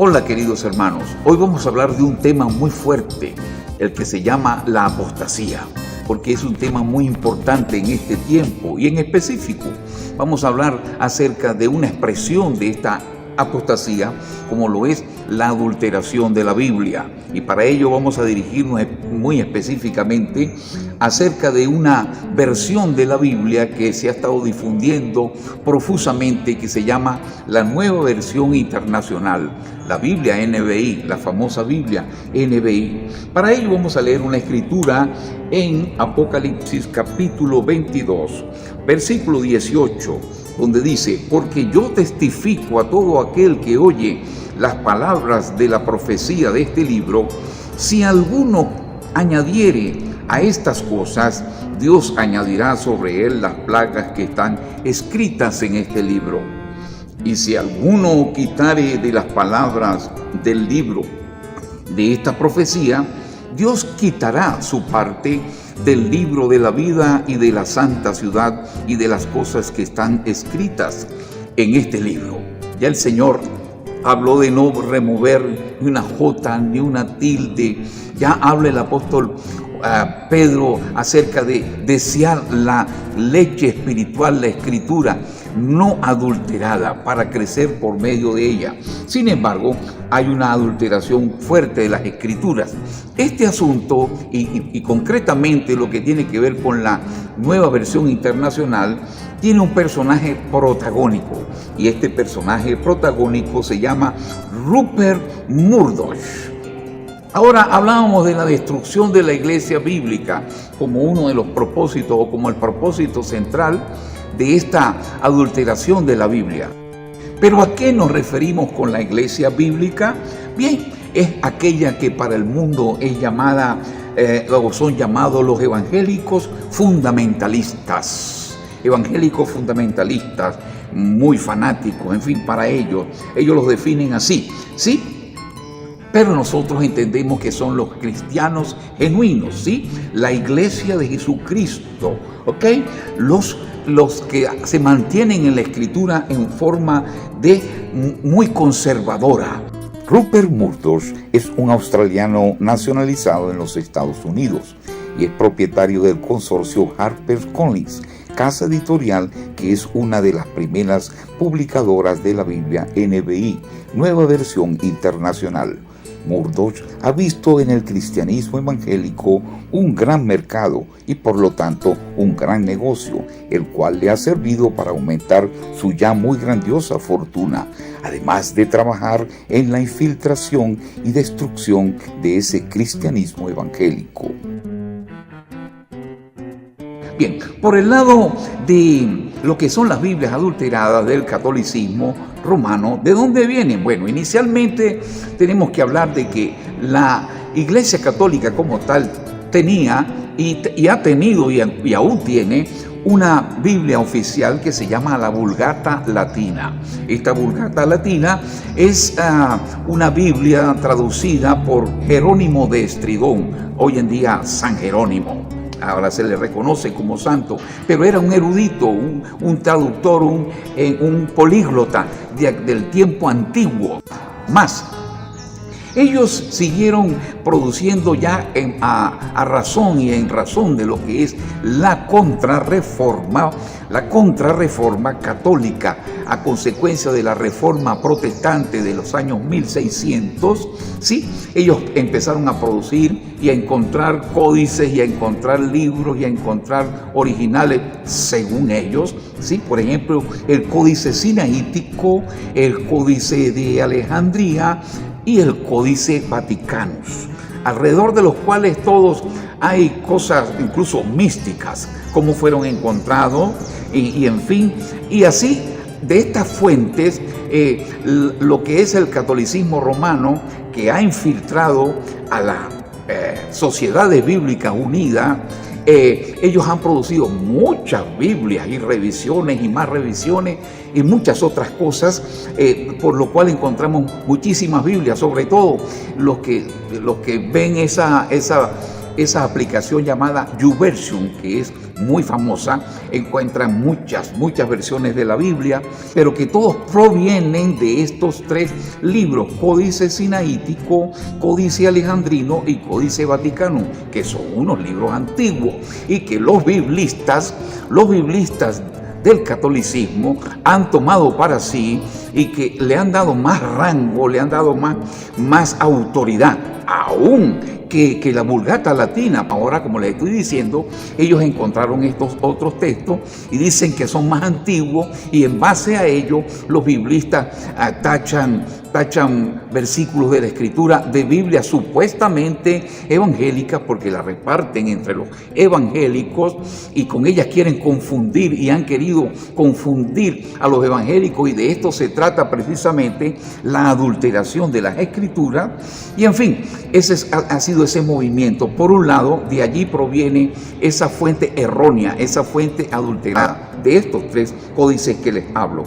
Hola queridos hermanos, hoy vamos a hablar de un tema muy fuerte, el que se llama la apostasía, porque es un tema muy importante en este tiempo y en específico vamos a hablar acerca de una expresión de esta apostasía como lo es la adulteración de la Biblia, y para ello vamos a dirigirnos muy específicamente acerca de una versión de la Biblia que se ha estado difundiendo profusamente, que se llama la Nueva Versión Internacional, la Biblia NBI, la famosa Biblia NBI. Para ello vamos a leer una escritura en Apocalipsis capítulo 22, versículo 18, donde dice: porque yo testifico a todo aquel que oye las palabras de la profecía de este libro, si alguno añadiere a estas cosas, Dios añadirá sobre él las plagas que están escritas en este libro. Y si alguno quitare de las palabras del libro de esta profecía, Dios quitará su parte del libro de la vida y de la santa ciudad y de las cosas que están escritas en este libro. Ya el Señor habló de no remover ni una jota ni una tilde. Ya habla el apóstol Pedro acerca de desear la leche espiritual, la escritura no adulterada, para crecer por medio de ella. Sin embargo, hay una adulteración fuerte de las escrituras. Este asunto y concretamente lo que tiene que ver con la Nueva Versión Internacional tiene un personaje protagónico, y este personaje protagónico se llama Rupert Murdoch. Ahora hablábamos de la destrucción de la iglesia bíblica como uno de los propósitos, o como el propósito central de esta adulteración de la Biblia. ¿Pero a qué nos referimos con la iglesia bíblica? Bien, es aquella que para el mundo es llamada, o son llamados los evangélicos fundamentalistas. Evangélicos fundamentalistas, muy fanáticos, en fin, para ellos los definen así, ¿sí? Pero nosotros entendemos que son los cristianos genuinos, ¿sí? La iglesia de Jesucristo, ¿ok? Los que se mantienen en la escritura en forma de muy conservadora. Rupert Murdoch es un australiano nacionalizado en los Estados Unidos y es propietario del consorcio HarperCollins, casa editorial que es una de las primeras publicadoras de la Biblia NBI, Nueva Versión Internacional. Murdoch ha visto en el cristianismo evangélico un gran mercado y por lo tanto un gran negocio, el cual le ha servido para aumentar su ya muy grandiosa fortuna, además de trabajar en la infiltración y destrucción de ese cristianismo evangélico. Bien, por el lado de lo que son las Biblias adulteradas del catolicismo romano, ¿de dónde vienen? Bueno, inicialmente tenemos que hablar de que la Iglesia Católica como tal tenía y ha tenido y aún tiene una Biblia oficial que se llama la Vulgata Latina. Esta Vulgata Latina es una Biblia traducida por Jerónimo de Estridón, hoy en día San Jerónimo. Ahora se le reconoce como santo, pero era un erudito, un traductor, un políglota del tiempo antiguo. Más, ellos siguieron produciendo ya a razón y en razón de lo que es la contrarreforma católica, a consecuencia de la reforma protestante de los años 1600, ¿sí? Ellos empezaron a producir y a encontrar códices y a encontrar libros y a encontrar originales según ellos, ¿sí? Por ejemplo, el Códice Sinaítico, el Códice de Alejandría y el Códice Vaticanus, alrededor de los cuales todos hay cosas incluso místicas, cómo fueron encontrados y en fin, y así de estas fuentes lo que es el catolicismo romano, que ha infiltrado a la Sociedades Bíblicas Unidas, ellos han producido muchas Biblias y revisiones y más revisiones y muchas otras cosas, por lo cual encontramos muchísimas Biblias, sobre todo los que ven esa esa aplicación llamada YouVersion, que es muy famosa, encuentran muchas versiones de la Biblia, pero que todos provienen de estos 3 libros: Códice Sinaítico, Códice Alejandrino y Códice Vaticano, que son unos libros antiguos y que los biblistas del catolicismo han tomado para sí y que le han dado más rango, le han dado más autoridad, aún que la Vulgata Latina. Ahora, como les estoy diciendo, ellos encontraron estos otros textos y dicen que son más antiguos, y en base a ello los biblistas tachan versículos de la Escritura de Biblia supuestamente evangélicas, porque la reparten entre los evangélicos y con ellas quieren confundir y han querido confundir a los evangélicos, y de esto se trata precisamente la adulteración de las Escrituras. Y en fin, ese ha sido ese movimiento. Por un lado, de allí proviene esa fuente errónea, esa fuente adulterada de estos 3 códices que les hablo.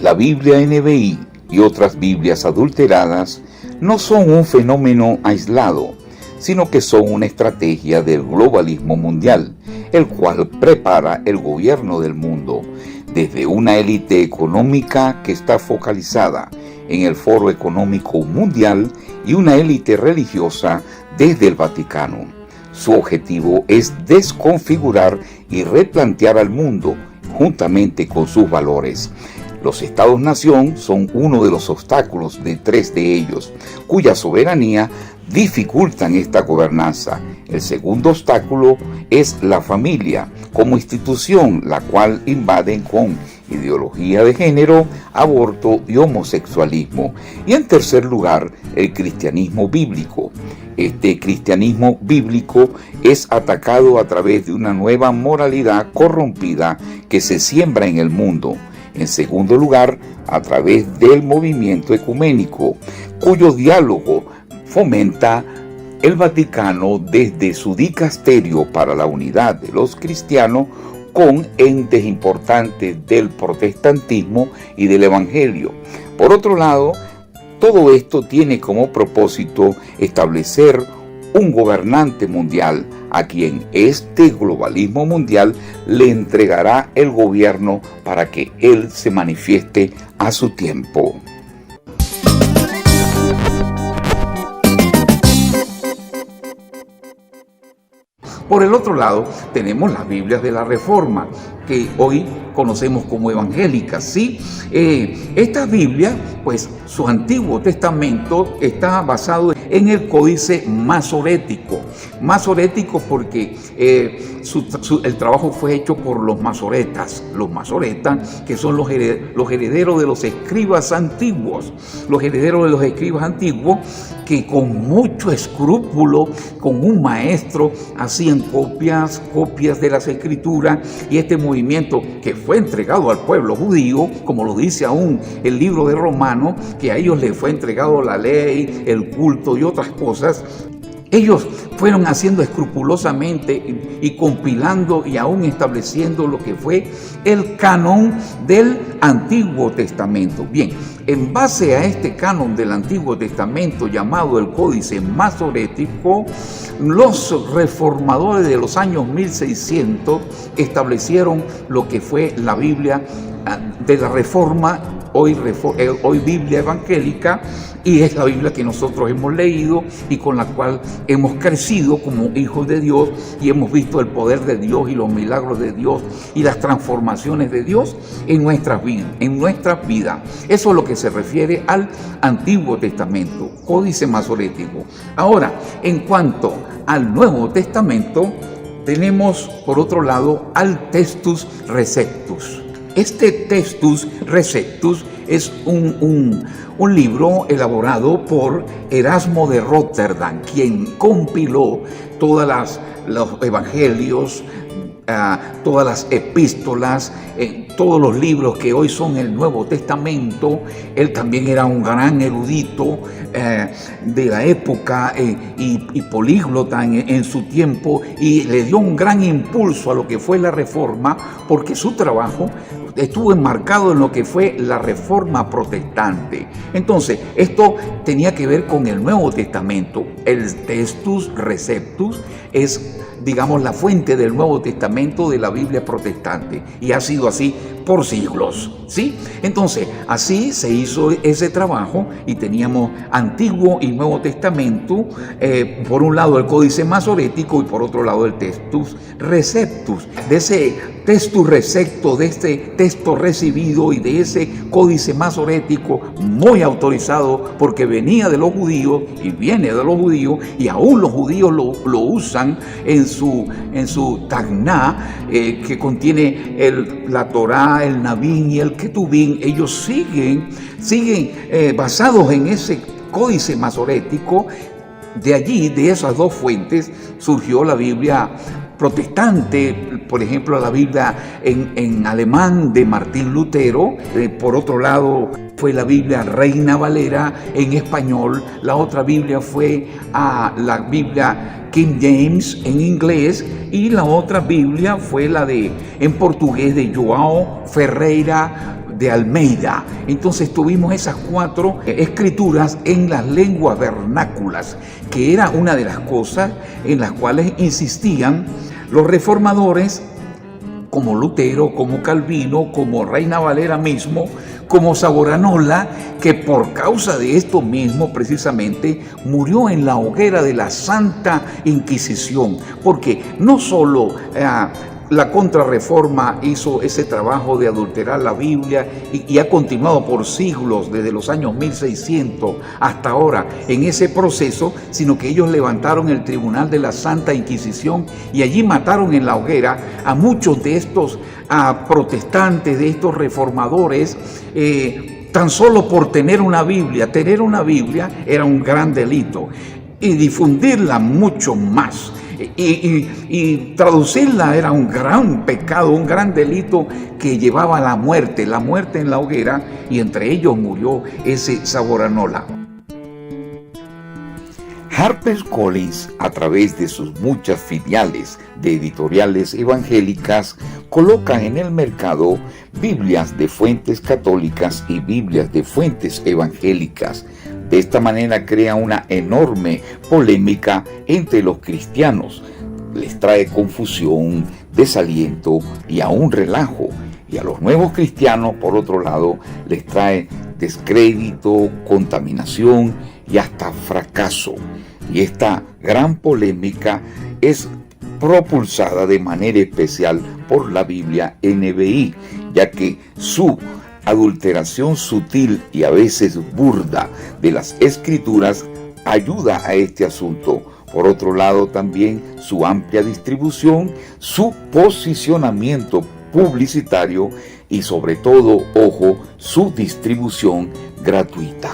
La Biblia NBI y otras Biblias adulteradas no son un fenómeno aislado, sino que son una estrategia del globalismo mundial, el cual prepara el gobierno del mundo desde una élite económica que está focalizada en el Foro Económico Mundial y una élite religiosa desde el Vaticano. Su objetivo es desconfigurar y replantear al mundo juntamente con sus valores. Los Estados-nación son uno de los obstáculos de 3 de ellos, cuya soberanía dificultan esta gobernanza. El segundo obstáculo es la familia como institución, la cual invaden con ideología de género, aborto y homosexualismo. Y en tercer lugar, el cristianismo bíblico. Este cristianismo bíblico es atacado a través de una nueva moralidad corrompida que se siembra en el mundo. En segundo lugar, a través del movimiento ecuménico, cuyo diálogo fomenta el Vaticano desde su dicasterio para la unidad de los cristianos con entes importantes del protestantismo y del evangelio. Por otro lado, todo esto tiene como propósito establecer un gobernante mundial a quien este globalismo mundial le entregará el gobierno para que él se manifieste a su tiempo. Por el otro lado, tenemos las Biblias de la Reforma, que hoy conocemos como evangélicas, ¿sí? Estas Biblias, pues su Antiguo Testamento está basado en el Códice Masorético. Masorético porque el trabajo fue hecho por los masoretas. Los masoretas, que son los herederos de los escribas antiguos. Los herederos de los escribas antiguos que con mucho escrúpulo, con un maestro, hacían copias de las Escrituras, y este movimiento que fue entregado al pueblo judío, como lo dice aún el libro de Romanos, que a ellos les fue entregado la ley, el culto y otras cosas. Ellos fueron haciendo escrupulosamente y compilando y aún estableciendo lo que fue el canon del Antiguo Testamento. Bien, en base a este canon del Antiguo Testamento llamado el Códice Masorético, los reformadores de los años 1600 establecieron lo que fue la Biblia de la Reforma, hoy Biblia evangélica, y es la Biblia que nosotros hemos leído y con la cual hemos crecido como hijos de Dios y hemos visto el poder de Dios y los milagros de Dios y las transformaciones de Dios en nuestras vidas. Eso es lo que se refiere al Antiguo Testamento, Códice Masorético. Ahora, en cuanto al Nuevo Testamento, tenemos por otro lado al Textus Receptus. Este Textus Receptus es un libro elaborado por Erasmo de Rotterdam, quien compiló todos los evangelios, todas las epístolas, todos los libros que hoy son el Nuevo Testamento. Él también era un gran erudito de la época y políglota en su tiempo, y le dio un gran impulso a lo que fue la Reforma, porque su trabajo estuvo enmarcado en lo que fue la Reforma Protestante. Entonces, esto tenía que ver con el Nuevo Testamento. El Textus Receptus es, digamos, la fuente del Nuevo Testamento de la Biblia protestante, y ha sido así por siglos, ¿sí? Entonces, así se hizo ese trabajo y teníamos Antiguo y Nuevo Testamento, por un lado el Códice Masorético y por otro lado el Textus Receptus. De ese Textus Receptus, de este texto recibido y de ese Códice Masorético muy autorizado porque venía de los judíos y viene de los judíos, y aún los judíos lo usan en su Tagná, que contiene la Torá, el Nabín y el Ketubín. Ellos siguen basados en ese códice masorético. De allí, de esas dos fuentes, surgió la Biblia protestante, por ejemplo, la Biblia en alemán de Martín Lutero. Por otro lado, fue la Biblia Reina Valera en español. La otra Biblia fue la Biblia King James en inglés, y la otra Biblia fue en portugués de João Ferreira de Almeida. Entonces tuvimos esas 4 escrituras en las lenguas vernáculas, que era una de las cosas en las cuales insistían los reformadores, como Lutero, como Calvino, como Reina Valera mismo, como Savonarola, que por causa de esto mismo precisamente murió en la hoguera de la Santa Inquisición, porque no solo la Contrarreforma hizo ese trabajo de adulterar la Biblia y ha continuado por siglos, desde los años 1600 hasta ahora, en ese proceso, sino que ellos levantaron el Tribunal de la Santa Inquisición y allí mataron en la hoguera a muchos de estos protestantes, de estos reformadores, tan solo por tener una Biblia. Tener una Biblia era un gran delito, y difundirla mucho más. Y traducirla era un gran pecado, un gran delito que llevaba a la muerte en la hoguera, y entre ellos murió ese Savonarola. HarperCollins, a través de sus muchas filiales de editoriales evangélicas, coloca en el mercado Biblias de fuentes católicas y Biblias de fuentes evangélicas. De esta manera crea una enorme polémica entre los cristianos. Les trae confusión, desaliento y aún relajo. Y a los nuevos cristianos, por otro lado, les trae descrédito, contaminación y hasta fracaso. Y esta gran polémica es propulsada de manera especial por la Biblia NBI, ya que su adulteración sutil y a veces burda de las escrituras ayuda a este asunto. Por otro lado, también su amplia distribución, su posicionamiento publicitario y sobre todo, ojo, su distribución gratuita.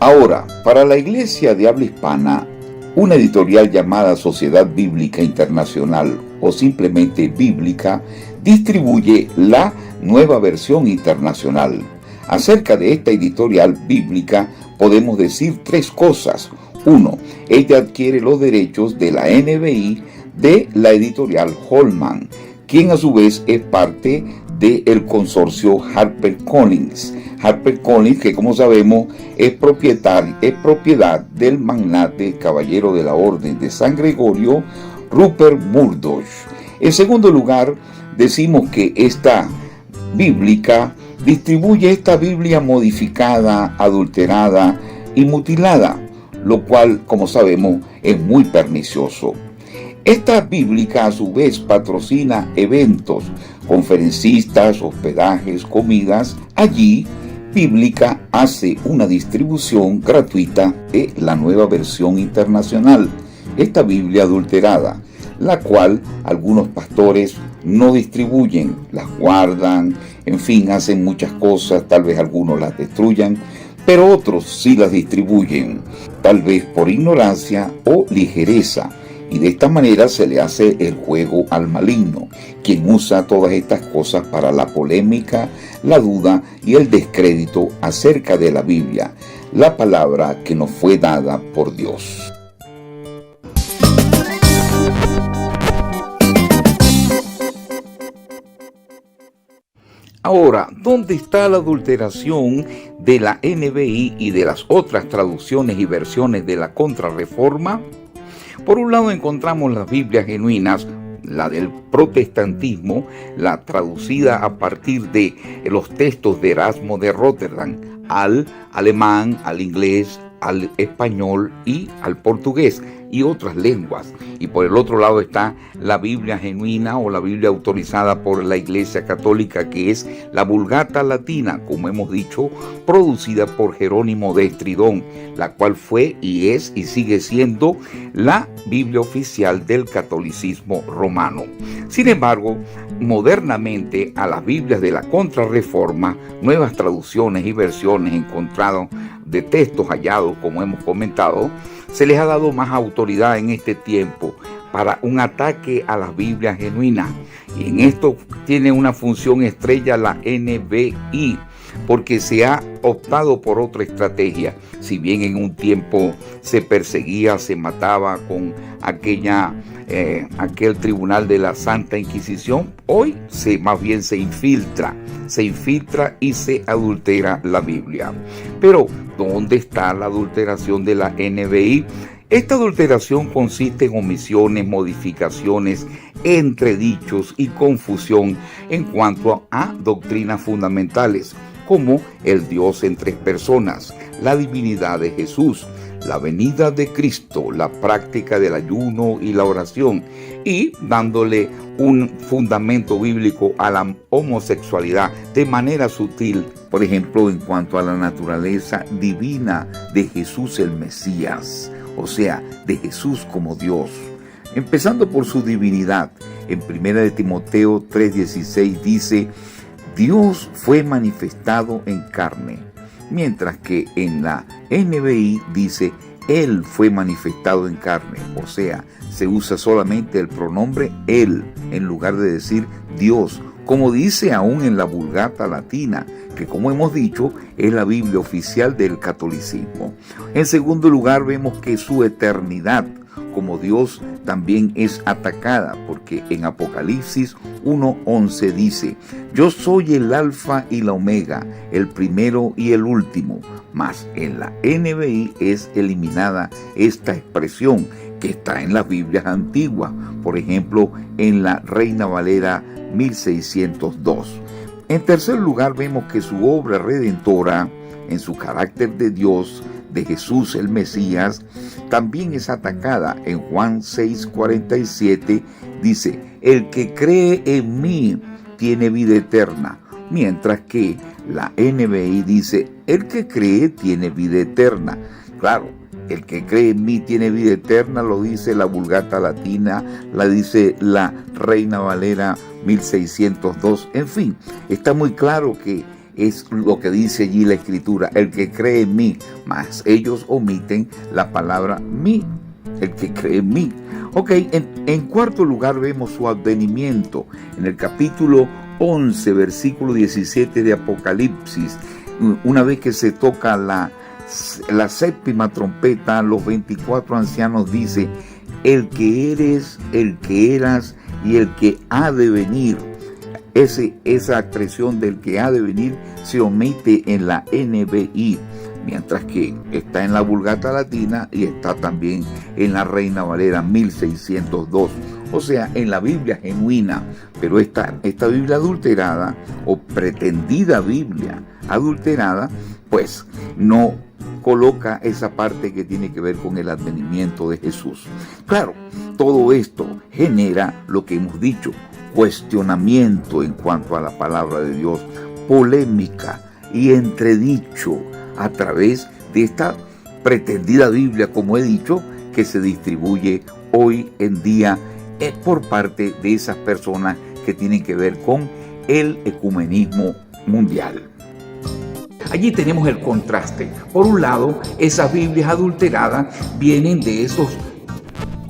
Ahora, para la Iglesia de habla hispana, una editorial llamada Sociedad Bíblica Internacional o simplemente Bíblica distribuye la Nueva Versión Internacional. Acerca de esta editorial bíblica podemos decir 3 cosas. 1. Ella adquiere los derechos de la NBI de la editorial Holman, quien a su vez es parte del consorcio HarperCollins. HarperCollins, que como sabemos es propiedad del magnate caballero de la Orden de San Gregorio, Rupert Murdoch. En segundo lugar, decimos que esta bíblica distribuye esta Biblia modificada, adulterada y mutilada, lo cual, como sabemos, es muy pernicioso. Esta bíblica a su vez patrocina eventos, conferencistas, hospedajes, comidas. Allí, Bíblica hace una distribución gratuita de la Nueva Versión Internacional, esta Biblia adulterada, la cual algunos pastores no distribuyen, las guardan, en fin, hacen muchas cosas, tal vez algunos las destruyan, pero otros sí las distribuyen, tal vez por ignorancia o ligereza, y de esta manera se le hace el juego al maligno, quien usa todas estas cosas para la polémica, la duda y el descrédito acerca de la Biblia, la palabra que nos fue dada por Dios. Ahora, ¿dónde está la adulteración de la NBI y de las otras traducciones y versiones de la Contrarreforma? Por un lado encontramos las Biblias genuinas, la del protestantismo, la traducida a partir de los textos de Erasmo de Rotterdam al alemán, al inglés, al español y al portugués y otras lenguas. Y por el otro lado está la Biblia genuina o la Biblia autorizada por la Iglesia Católica, que es la Vulgata Latina, como hemos dicho, producida por Jerónimo de Estridón, la cual fue y es y sigue siendo la Biblia oficial del catolicismo romano. Sin embargo, modernamente a las Biblias de la Contrarreforma, nuevas traducciones y versiones encontradas de textos hallados, como hemos comentado, se les ha dado más autoridad en este tiempo para un ataque a las Biblias genuinas. Y en esto tiene una función estrella la NBI, porque se ha optado por otra estrategia. Si bien en un tiempo se perseguía, se mataba con aquel tribunal de la Santa Inquisición, hoy más bien se infiltra y se adultera la Biblia. Pero, ¿dónde está la adulteración de la NBI? Esta adulteración consiste en omisiones, modificaciones, entredichos y confusión en cuanto a doctrinas fundamentales, como el Dios en tres personas, la divinidad de Jesús, la venida de Cristo, la práctica del ayuno y la oración, y dándole un fundamento bíblico a la homosexualidad de manera sutil, por ejemplo, en cuanto a la naturaleza divina de Jesús el Mesías, o sea, de Jesús como Dios. Empezando por su divinidad, en 1 Timoteo 3:16 dice: Dios fue manifestado en carne, mientras que en la NBI dice: Él fue manifestado en carne, o sea, se usa solamente el pronombre Él en lugar de decir Dios, como dice aún en la Vulgata Latina, que como hemos dicho es la Biblia oficial del catolicismo. En segundo lugar, vemos que su eternidad como Dios también es atacada, porque en Apocalipsis 1:11 dice: Yo soy el alfa y la omega, el primero y el último. Mas en la NBI es eliminada esta expresión que está en las Biblias antiguas, por ejemplo en la Reina Valera 1602. En tercer lugar, vemos que su obra redentora, en su carácter de Dios, de Jesús el Mesías, también es atacada. En Juan 6:47 dice: El que cree en mí tiene vida eterna, mientras que la NBI dice: el que cree tiene vida eterna. Claro, el que cree en mí tiene vida eterna, lo dice la Vulgata Latina, la dice la Reina Valera 1602. En fin, está muy claro que es lo que dice allí la Escritura: el que cree en mí, mas ellos omiten la palabra mí, el que cree en mí. Ok, en cuarto lugar vemos su advenimiento en el capítulo 11, versículo 17 de Apocalipsis. Una vez que se toca la séptima trompeta, los 24 ancianos dice: el que eres, el que eras y el que ha de venir. Esa expresión del que ha de venir se omite en la NBI, mientras que está en la Vulgata Latina y está también en la Reina Valera 1602, o sea, en la Biblia genuina. Pero esta Biblia adulterada, o pretendida Biblia adulterada, pues no coloca esa parte que tiene que ver con el advenimiento de Jesús. Claro, todo esto genera lo que hemos dicho: cuestionamiento en cuanto a la palabra de Dios, polémica y entredicho a través de esta pretendida Biblia, como he dicho, que se distribuye hoy en día por parte de esas personas que tienen que ver con el ecumenismo mundial. Allí tenemos el contraste. Por un lado, esas Biblias adulteradas vienen de esos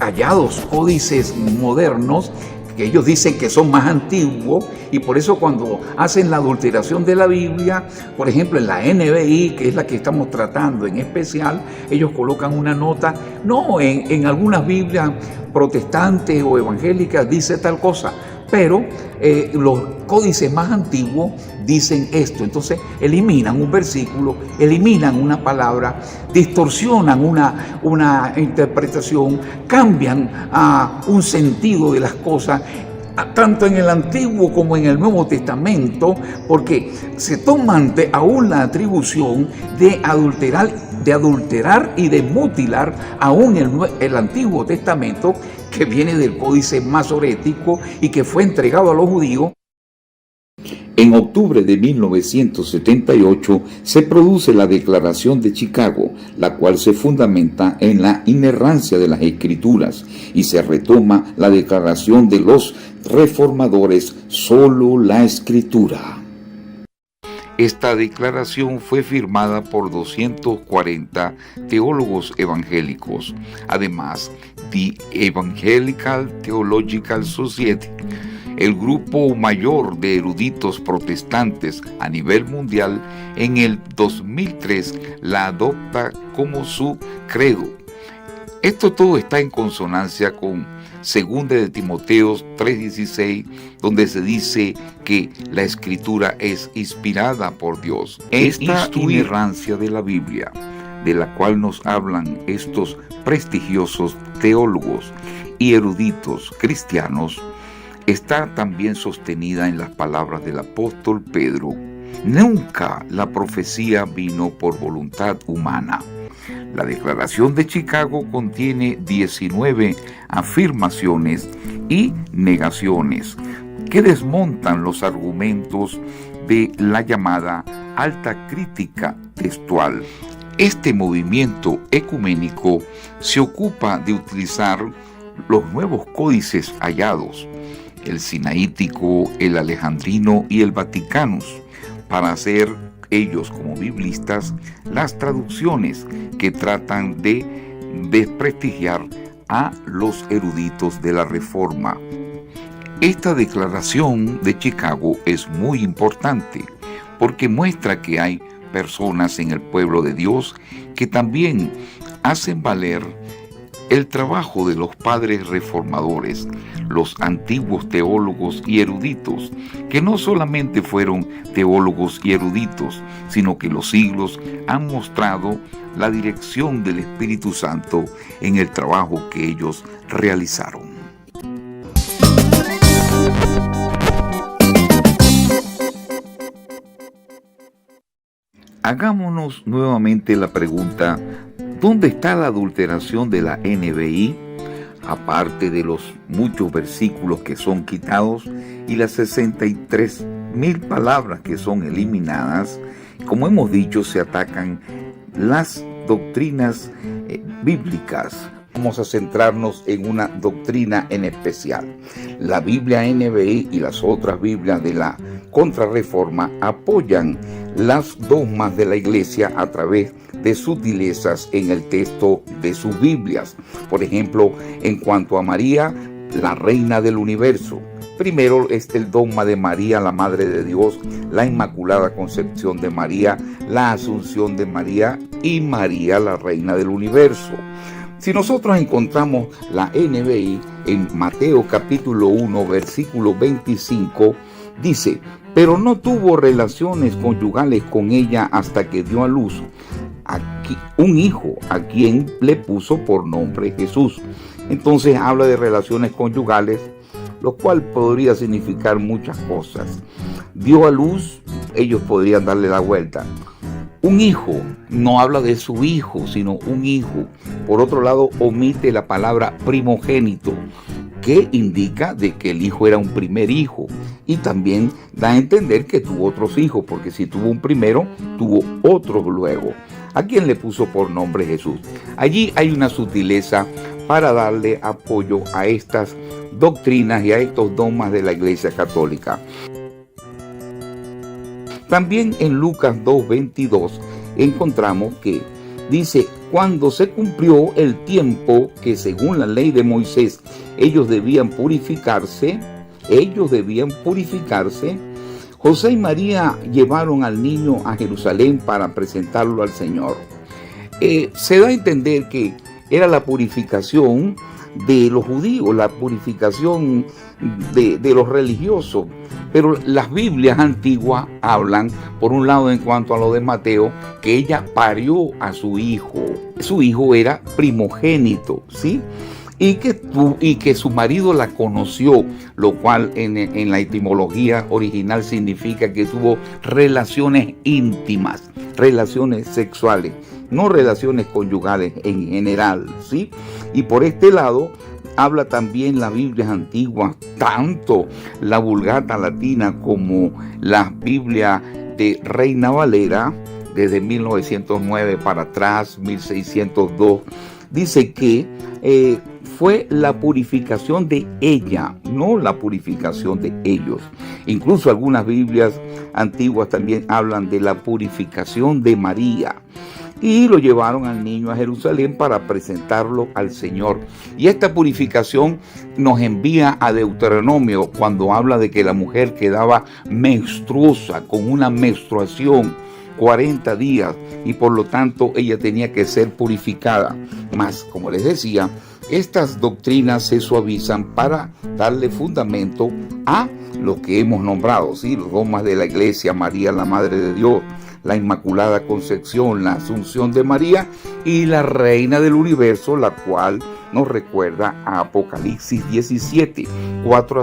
hallados códices modernos que ellos dicen que son más antiguos, y por eso cuando hacen la adulteración de la Biblia, por ejemplo en la NBI, que es la que estamos tratando en especial, ellos colocan una nota: no, en algunas Biblias protestantes o evangélicas dice tal cosa. pero los códices más antiguos dicen esto. Entonces eliminan un versículo, eliminan una palabra, distorsionan una interpretación, cambian un sentido de las cosas, tanto en el Antiguo como en el Nuevo Testamento, porque se toman aún la atribución de adulterar y de mutilar aún el Antiguo Testamento, que viene del Códice Masorético y que fue entregado a los judíos. En octubre de 1978 se produce la Declaración de Chicago, la cual se fundamenta en la inerrancia de las Escrituras, y se retoma la Declaración de los Reformadores, solo la Escritura. Esta declaración fue firmada por 240 teólogos evangélicos. Además, The Evangelical Theological Society, el grupo mayor de eruditos protestantes a nivel mundial, en el 2003 la adopta como su credo. Esto todo está en consonancia con 2 de Timoteo 3:16, donde se dice que la Escritura es inspirada por Dios. Esta inerrancia de la Biblia, de la cual nos hablan estos prestigiosos teólogos y eruditos cristianos, está también sostenida en las palabras del apóstol Pedro. Nunca la profecía vino por voluntad humana. La Declaración de Chicago contiene 19 afirmaciones y negaciones que desmontan los argumentos de la llamada alta crítica textual. Este movimiento ecuménico se ocupa de utilizar los nuevos códices hallados, el sinaítico, el alejandrino y el vaticanus, para hacer ellos como biblistas las traducciones que tratan de desprestigiar a los eruditos de la Reforma. Esta Declaración de Chicago es muy importante porque muestra que hay personas en el pueblo de Dios que también hacen valer el trabajo de los padres reformadores, los antiguos teólogos y eruditos, que no solamente fueron teólogos y eruditos, sino que los siglos han mostrado la dirección del Espíritu Santo en el trabajo que ellos realizaron. Hagámonos nuevamente la pregunta: ¿dónde está la adulteración de la NBI? Aparte de los muchos versículos que son quitados y las 63,000 palabras que son eliminadas, como hemos dicho, se atacan las doctrinas bíblicas. Vamos a centrarnos en una doctrina en especial. La Biblia NBI y las otras Biblias de la Contrarreforma apoyan las dogmas de la Iglesia a través de sutilezas en el texto de sus Biblias. Por ejemplo, en cuanto a María, la reina del universo. Primero es el dogma de María, la Madre de Dios, la Inmaculada Concepción de María, la Asunción de María y María, la reina del universo. Si nosotros encontramos la NBI en Mateo capítulo 1, versículo 25, dice: pero no tuvo relaciones conyugales con ella hasta que dio a luz un hijo, a quien le puso por nombre Jesús. Entonces habla de relaciones conyugales, lo cual podría significar muchas cosas. Dio a luz, ellos podrían darle la vuelta. Un hijo, no habla de su hijo, sino un hijo. Por otro lado, omite la palabra primogénito, que indica de que el hijo era un primer hijo, y también da a entender que tuvo otros hijos, porque si tuvo un primero, tuvo otros luego, a quien le puso por nombre Jesús. Allí hay una sutileza para darle apoyo a estas doctrinas y a estos dogmas de la Iglesia Católica. También en Lucas 2:22 encontramos que dice: cuando se cumplió el tiempo que según la ley de Moisés ellos debían purificarse, José y María llevaron al niño a Jerusalén para presentarlo al Señor. Se da a entender que era la purificación de los judíos, la purificación de los religiosos. Pero las Biblias antiguas hablan, por un lado, en cuanto a lo de Mateo, que ella parió a su hijo. Su hijo era primogénito, ¿sí? Y que su marido la conoció, lo cual en la etimología original significa que tuvo relaciones íntimas, relaciones sexuales, no relaciones conyugales en general, ¿sí? Y por este lado habla también las Biblias antiguas, tanto la Vulgata latina como la Biblia de Reina Valera, desde 1909 para atrás, 1602, dice que fue la purificación de ella, no la purificación de ellos. Incluso algunas Biblias antiguas también hablan de la purificación de María. Y lo llevaron al niño a Jerusalén para presentarlo al Señor. Y esta purificación nos envía a Deuteronomio cuando habla de que la mujer quedaba menstruosa, con una menstruación 40 días, y por lo tanto ella tenía que ser purificada. Mas, como les decía, estas doctrinas se suavizan para darle fundamento a lo que hemos nombrado, ¿sí? Los dogmas de la Iglesia, María, la Madre de Dios, la Inmaculada Concepción, la Asunción de María y la Reina del Universo, la cual nos recuerda a Apocalipsis 17, 4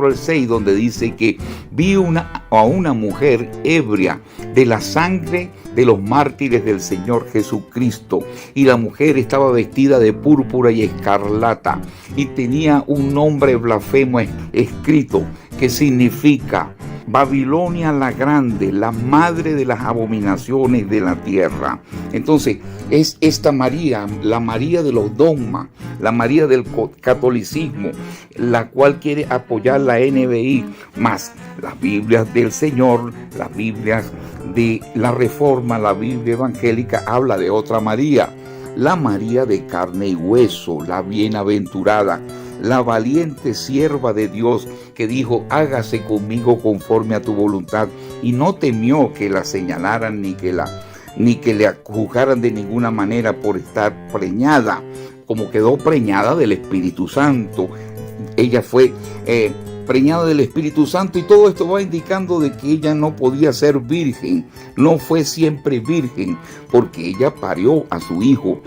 al 6, donde dice que vi a una mujer ebria de la sangre de los mártires del Señor Jesucristo, y la mujer estaba vestida de púrpura y escarlata y tenía un nombre blasfemo escrito que significa Babilonia la Grande, la madre de las abominaciones de la tierra. Entonces, es esta María, la María de los dogmas, la María del catolicismo, la cual quiere apoyar la NBI, más las Biblias del Señor, las Biblias de la Reforma, la Biblia evangélica habla de otra María, la María de carne y hueso, la bienaventurada, la valiente sierva de Dios, que dijo: hágase conmigo conforme a tu voluntad, y no temió que la señalaran ni que le juzgaran de ninguna manera por estar preñada, como quedó preñada del Espíritu Santo. Ella fue preñada del Espíritu Santo, y todo esto va indicando de que ella no podía ser virgen, no fue siempre virgen, porque ella parió a su hijo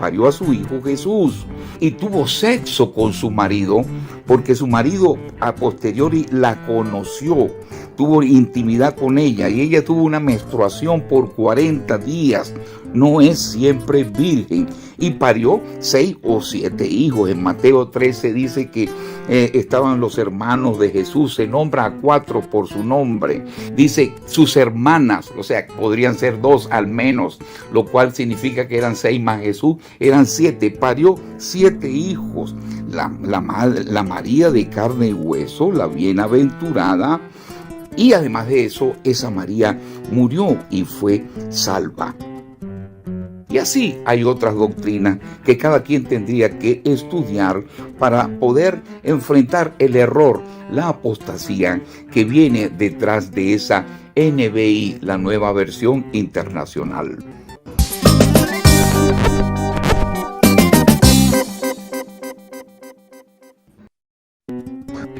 Jesús, y tuvo sexo con su marido, porque su marido a posteriori la conoció, tuvo intimidad con ella, y ella tuvo una menstruación por 40 días, no es siempre virgen, y parió 6 o 7 hijos. En Mateo 13 dice que estaban los hermanos de Jesús, se nombra a 4 por su nombre, dice sus hermanas, o sea, podrían ser 2 al menos, lo cual significa que eran 6 más Jesús, eran 7, parió 7 hijos, la María de carne y hueso, la bienaventurada, y además de eso, esa María murió y fue salva. Y así hay otras doctrinas que cada quien tendría que estudiar para poder enfrentar el error, la apostasía que viene detrás de esa NBI, la Nueva Versión Internacional.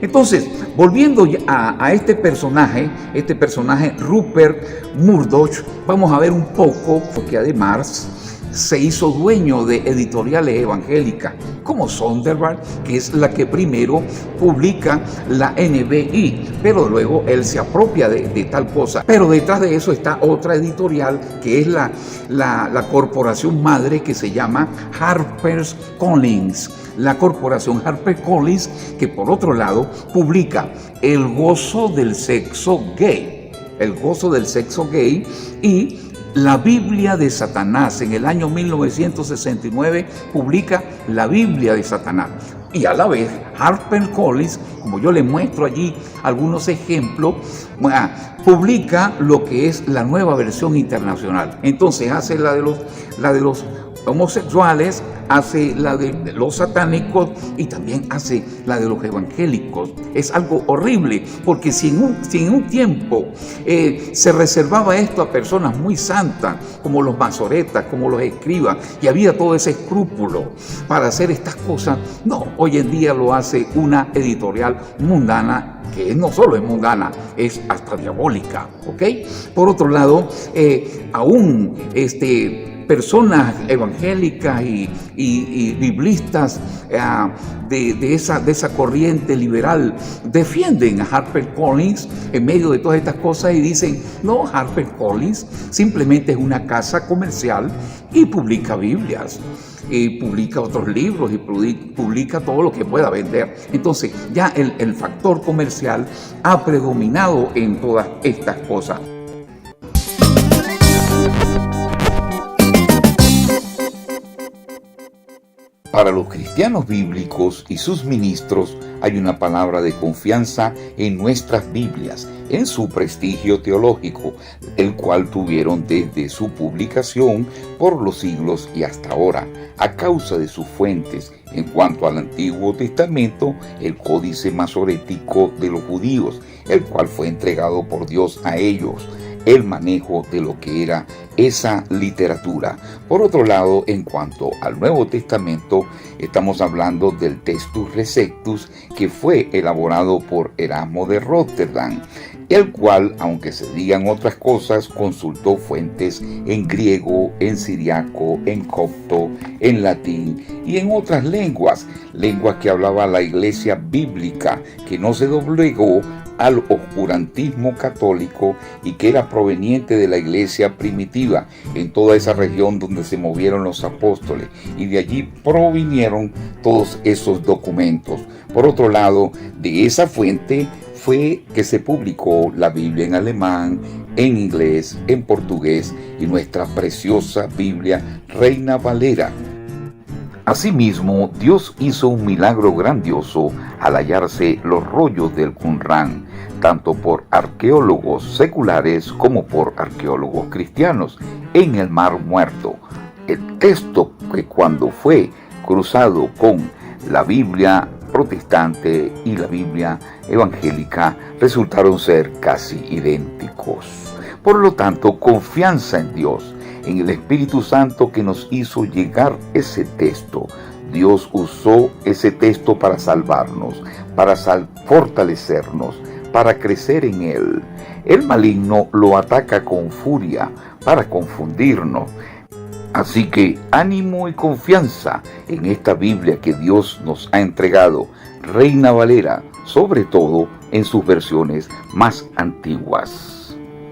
Entonces, volviendo a este personaje Rupert Murdoch, vamos a ver un poco, porque además se hizo dueño de editoriales evangélicas como Sondergaard, que es la que primero publica la NBI, pero luego él se apropia de tal cosa. Pero detrás de eso está otra editorial, que es la corporación madre, que se llama HarperCollins. La corporación HarperCollins, que por otro lado publica El gozo del sexo gay, y la Biblia de Satanás. En el año 1969 publica la Biblia de Satanás. Y a la vez HarperCollins, como yo les muestro allí algunos ejemplos, publica lo que es la Nueva Versión Internacional. Entonces hace la de los homosexuales, hace la de los satánicos y también hace la de los evangélicos. Es algo horrible, porque si en un tiempo se reservaba esto a personas muy santas, como los masoretas, como los escribas, y había todo ese escrúpulo para hacer estas cosas, no, hoy en día lo hace una editorial mundana, que no solo es mundana, es hasta diabólica, ¿ok? Por otro lado, aún personas evangélicas y biblistas de esa corriente liberal defienden a HarperCollins en medio de todas estas cosas y dicen, no, HarperCollins simplemente es una casa comercial y publica Biblias, y publica otros libros y publica todo lo que pueda vender. Entonces ya el factor comercial ha predominado en todas estas cosas. Para los cristianos bíblicos y sus ministros hay una palabra de confianza en nuestras Biblias, en su prestigio teológico, el cual tuvieron desde su publicación por los siglos y hasta ahora, a causa de sus fuentes. En cuanto al Antiguo Testamento, el Códice Masorético de los judíos, el cual fue entregado por Dios a ellos, el manejo de lo que era esa literatura. Por otro lado, en cuanto al Nuevo Testamento, estamos hablando del Textus Receptus, que fue elaborado por Erasmo de Róterdam, el cual, aunque se digan otras cosas, consultó fuentes en griego, en siriaco, en copto, en latín y en otras lenguas que hablaba la iglesia bíblica, que no se doblegó al oscurantismo católico y que era proveniente de la iglesia primitiva en toda esa región donde se movieron los apóstoles, y de allí provinieron todos esos documentos. Por otro lado, de esa fuente fue que se publicó la Biblia en alemán, en inglés, en portugués y nuestra preciosa Biblia Reina Valera. Asimismo, Dios hizo un milagro grandioso al hallarse los rollos del Qumrán, tanto por arqueólogos seculares como por arqueólogos cristianos, en el Mar Muerto. El texto que cuando fue cruzado con la Biblia protestante y la Biblia evangélica resultaron ser casi idénticos. Por lo tanto, confianza en Dios, en el Espíritu Santo que nos hizo llegar ese texto. Dios usó ese texto para salvarnos, para fortalecernos, para crecer en Él. El maligno lo ataca con furia para confundirnos. Así que ánimo y confianza en esta Biblia que Dios nos ha entregado, Reina Valera, sobre todo en sus versiones más antiguas.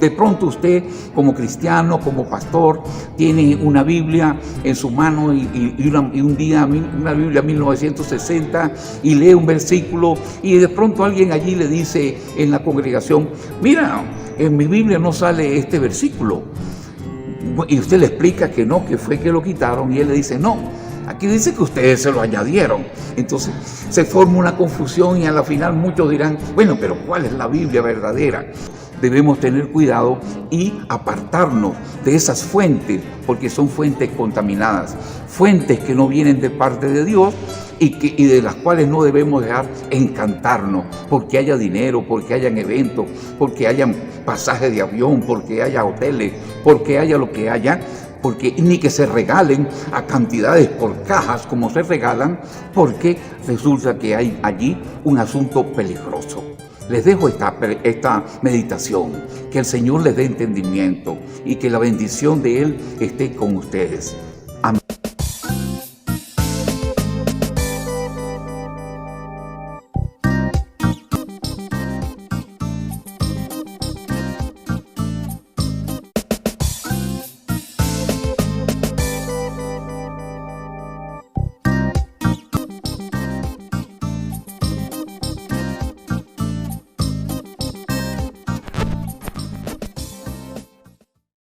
De pronto usted, como cristiano, como pastor, tiene una Biblia en su mano y un día una Biblia 1960 y lee un versículo y de pronto alguien allí le dice en la congregación, mira, en mi Biblia no sale este versículo. Y usted le explica que no, que fue que lo quitaron, y él le dice, no, aquí dice que ustedes se lo añadieron. Entonces se forma una confusión y a la final muchos dirán, bueno, pero ¿cuál es la Biblia verdadera? Debemos tener cuidado y apartarnos de esas fuentes, porque son fuentes contaminadas, fuentes que no vienen de parte de Dios y de las cuales no debemos dejar encantarnos, porque haya dinero, porque hayan eventos, porque hayan pasajes de avión, porque haya hoteles, porque haya lo que haya, porque ni que se regalen a cantidades por cajas como se regalan, porque resulta que hay allí un asunto peligroso. Les dejo esta meditación, que el Señor les dé entendimiento y que la bendición de Él esté con ustedes.